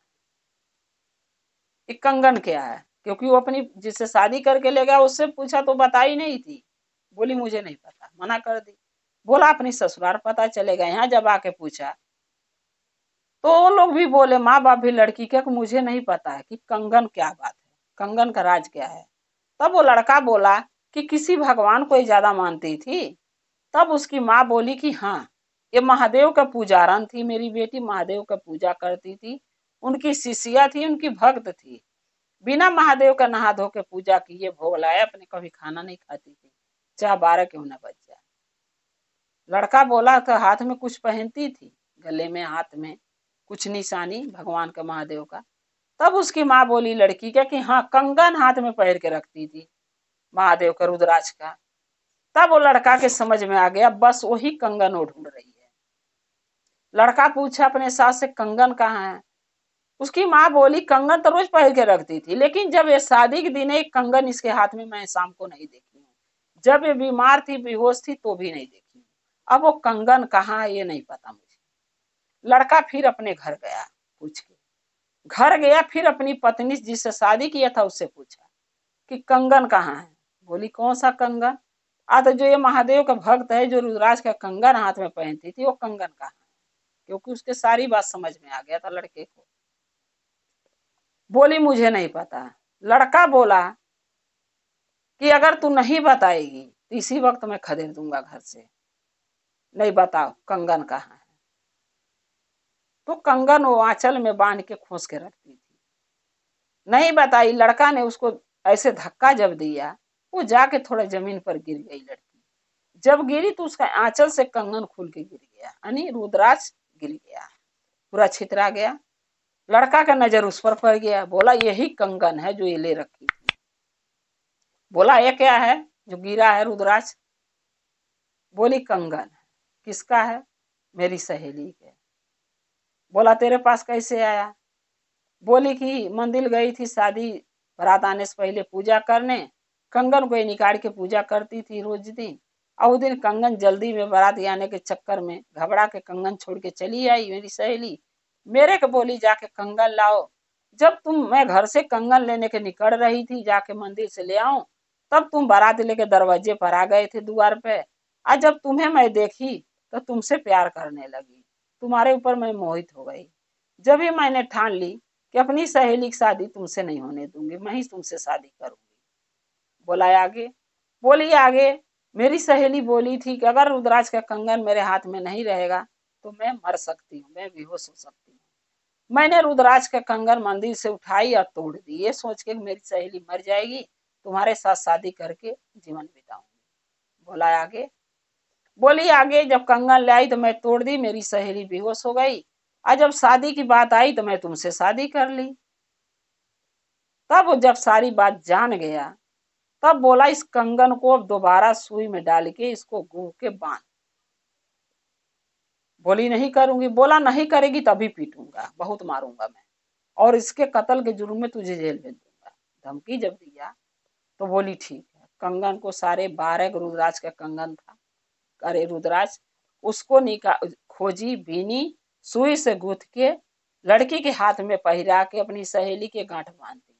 ये कंगन क्या है। क्योंकि वो अपनी जिससे शादी करके ले गया उससे पूछा तो बताई नहीं थी, बोली मुझे नहीं पता, मना कर दी। बोला अपनी ससुराल पता चलेगा, यहाँ जब आके पूछा तो वो लोग भी बोले, माँ बाप भी लड़की के, मुझे नहीं पता है कि कंगन क्या बात है, कंगन का राज क्या है। तब वो लड़का बोला कि किसी भगवान को ज्यादा मानती थी। तब उसकी माँ बोली कि हाँ, ये महादेव का पूजारन थी, मेरी बेटी महादेव का पूजा करती थी, उनकी शिष्या थी, उनकी भक्त थी, बिना महादेव का नहा धो के पूजा किए भोग लाए, अपने कभी खाना नहीं खाती थी, चाहे 12 क्यों ना बज जाए। लड़का बोला तो हाथ में कुछ पहनती थी, गले में हाथ में कुछ निशानी भगवान का महादेव का। तब उसकी माँ बोली लड़की का कि हाँ, कंगन हाथ में पहन के रखती थी महादेव का, रुद्राक्ष का। तब वो लड़का के समझ में आ गया, बस वही कंगन वो ढूंढ रही है। लड़का पूछा अपने सास से, कंगन कहाँ है। उसकी माँ बोली कंगन तो रोज पहन के रखती थी, लेकिन जब ये शादी के दिन एक कंगन इसके हाथ में मैं शाम को नहीं देखी हूँ, जब ये बीमार थी, बेहोश थी, तो भी नहीं देखी हूँ। अब वो कंगन कहाँ है ये नहीं पता मुझे। लड़का फिर अपने घर गया, पूछ के घर गया, फिर अपनी पत्नी जिससे शादी किया था उससे पूछा कि कंगन कहाँ है। बोली कौन सा कंगन, तो जो ये महादेव का भक्त है, जो रुद्राक्ष का कंगन हाथ में पहनती थी, वो कंगन कहाँ है। क्योंकि उसके सारी बात समझ में आ गया था लड़के को। बोली मुझे नहीं पता। लड़का बोला कि अगर तू नहीं बताएगी तो इसी वक्त मैं खदेड़ दूंगा घर से, नहीं बताओ कंगन कहाँ है। तो कंगन वो आंचल में बांध के खोस के रखती थी, नहीं बताई। लड़का ने उसको ऐसे धक्का जब दिया, वो जाके थोड़ा जमीन पर गिर गई लड़की। जब गिरी तो उसका आंचल से कंगन खुल के गिर गया, यानी रुद्राक्ष गिर गया, पूरा छितरा गया। लड़का का नजर उस पर पड़ गया, बोला यही कंगन है जो ये ले रखी थी। बोला ये क्या है जो गिरा है रुद्राक्ष। बोली कंगन। किसका है, मेरी सहेली के। बोला तेरे पास कैसे आया। बोली कि मंदिर गई थी शादी बारात आने से पहले पूजा करने, कंगन को निकाल के पूजा करती थी रोज दिन, और दिन कंगन जल्दी में बारात आने के चक्कर में घबरा के कंगन छोड़ के चली आई मेरी सहेली। मेरे को बोली जाके कंगन लाओ। जब मैं घर से कंगन लेने के निकल रही थी, जाके मंदिर से ले आऊं, तब तुम बारात लेके दरवाजे पर आ गए थे द्वार पे। आज जब तुम्हें मैं देखी तो तुमसे प्यार करने लगी, तुम्हारे ऊपर मैं मोहित हो गई। जब भी मैंने ठान ली कि अपनी सहेली की शादी तुमसे नहीं होने दूंगी, मैं ही तुमसे शादी करूंगी। बोला आगे। बोली आगे। मेरी सहेली बोली थी कि अगर रुद्राक्ष का कंगन मेरे हाथ में नहीं रहेगा तो मैं मर सकती हूँ, मैं बेहोश हो सकती हूँ। मैंने रुद्राक्ष का कंगन मंदिर से उठाई और तोड़ दी, ये सोच के मेरी सहेली मर जाएगी, तुम्हारे साथ शादी करके जीवन बिताऊंगी। बोला आगे। बोली आगे। जब कंगन लाई तो मैं तोड़ दी, मेरी सहेली बेहोश हो गई, और जब शादी की बात आई तो मैं तुमसे शादी कर ली। तब जब सारी बात जान गया, तब बोला इस कंगन को अब दोबारा सुई में डाल के इसको गूंह के बांध। बोली नहीं करूंगी। बोला नहीं करेगी तभी पीटूंगा, बहुत मारूंगा मैं, और इसके कत्ल के जुर्म में तुझे जेल भेज दूंगा। धमकी जब दिया तो बोली ठीक है। कंगन को सारे 12 रुद्राक्ष का कंगन था, अरे रुद्राक्ष, उसको निकाल खोजी, बीनी, सुई से गूंथ के लड़की के हाथ में पहिरा के अपनी सहेली के गांठ बांध दी।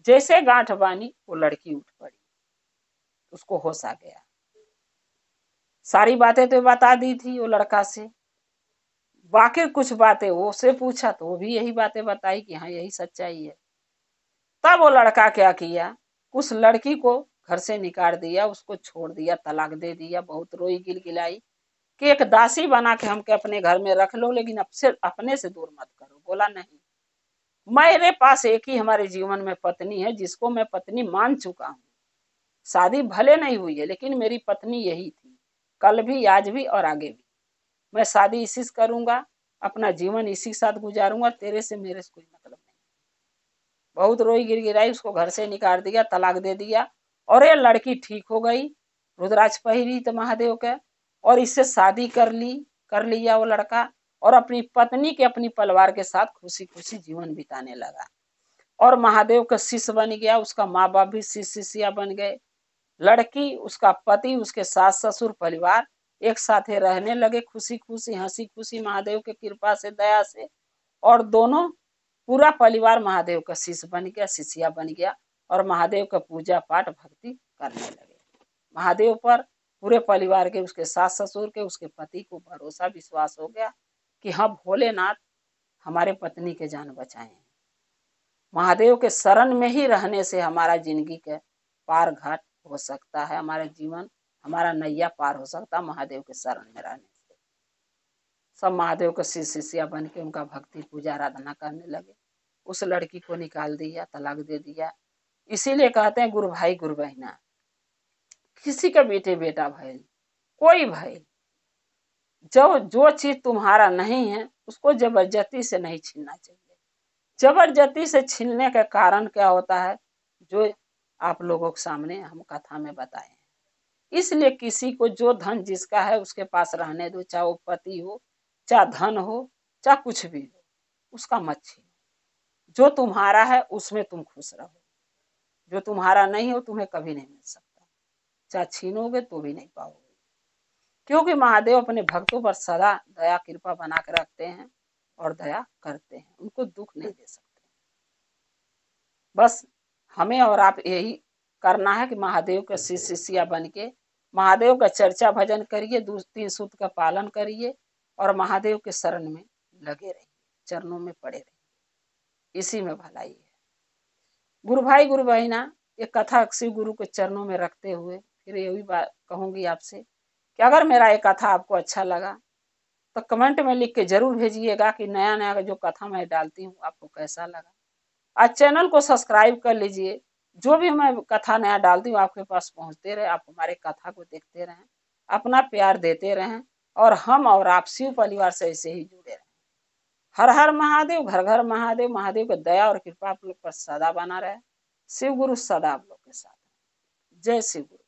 जैसे गांठ बांधी वो लड़की उठ पड़ी, उसको होश आ गया। सारी बातें तो बता दी थी वो लड़का से। बाकी कुछ बातें वो से पूछा तो वो भी यही बातें बताई कि हाँ यही सच्चाई है। तब वो लड़का क्या किया, उस लड़की को घर से निकाल दिया, उसको छोड़ दिया, तलाक दे दिया। बहुत रोई गिलगिलाई कि एक दासी बना के हमके अपने घर में रख लो, लेकिन अपने से दूर मत करो। बोला नहीं, मेरे पास एक ही हमारे जीवन में पत्नी है जिसको मैं पत्नी मान चुका हूँ। शादी भले नहीं हुई है लेकिन मेरी पत्नी यही थी, कल भी, आज भी और आगे भी। मैं शादी इसी से करूंगा, अपना जीवन इसी के साथ गुजारूंगा, तेरे से मेरे से कोई मतलब नहीं। बहुत रोई गिड़गिड़ाई, उसको घर से निकाल दिया, तलाक दे दिया। और ये लड़की ठीक हो गई, रुद्राक्ष पहिरी तो महादेव के, और इससे शादी कर लिया वो लड़का, और अपनी पत्नी के अपनी परिवार के साथ खुशी खुशी जीवन बिताने लगा। और महादेव का शिष्य बन गया, उसका माँ बाप भी शिष्य शिष्या बन गए। लड़की, उसका पति, उसके सास ससुर परिवार एक साथ रहने लगे, खुशी खुशी, हंसी खुशी, महादेव के कृपा से, दया से। और दोनों, पूरा परिवार महादेव का शिष्य बन गया, शिष्या बन गया, और महादेव का पूजा पाठ भक्ति करने लगे। महादेव पर पूरे परिवार के, उसके सास ससुर के, उसके पति को भरोसा विश्वास हो गया कि हाँ भोलेनाथ हमारे पत्नी के जान बचाए। महादेव के शरण में ही रहने से हमारा जिंदगी के पार घाट हो सकता है, हमारा जीवन, हमारा नैया पार हो सकता है महादेव के शरण में रहने से। सब महादेव के शिष्य शिष्या बन के उनका भक्ति पूजा आराधना करने लगे। उस लड़की को निकाल दिया, तलाक दे दिया। इसीलिए कहते हैं गुरु भाई गुरु बहना, किसी का बेटे बेटा भाई, कोई भाई, जो चीज तुम्हारा नहीं है उसको जबरदस्ती से नहीं छीनना चाहिए। जबरदस्ती से छीनने का कारण क्या होता है, जो आप लोगों के सामने हम कथा में बताए हैं। इसलिए किसी को जो धन जिसका है उसके पास रहने दो, चाहे वो पति हो, चाहे धन हो, चाहे कुछ भी हो, उसका मत छीनो। जो तुम्हारा है उसमें तुम खुश रहो, जो तुम्हारा नहीं हो तुम्हें कभी नहीं मिल सकता, चाहे छीनोगे तो भी नहीं पाओगे। क्योंकि महादेव अपने भक्तों पर सदा दया कृपा बना के रखते हैं और दया करते हैं, उनको दुख नहीं दे सकते। बस हमें और आप यही करना है कि महादेव के शिष्य शिष्या बन के महादेव का चर्चा भजन करिए, 2-3 सूत्र का पालन करिए, और महादेव के शरण में लगे रहिए, चरणों में पड़े रहिए, इसी में भलाई है। गुरु भाई गुरु बहना, ये कथा शिव गुरु के चरणों में रखते हुए फिर यही बात कहूंगी आपसे कि अगर मेरा ये कथा आपको अच्छा लगा तो कमेंट में लिख के जरूर भेजिएगा कि नया नया जो कथा मैं डालती हूँ आपको कैसा लगा। आज चैनल को सब्सक्राइब कर लीजिए, जो भी मैं कथा नया डालती हूँ आपके पास पहुंचते रहे, आप हमारे कथा को देखते रहें, अपना प्यार देते रहें, और हम और आप शिव परिवार से ऐसे ही जुड़े रहें। हर हर महादेव, घर घर महादेव। महादेव की दया और कृपा आप लोग पर सदा बना रहे। शिव गुरु सदा आप लोग के साथ। जय शिव गुरु।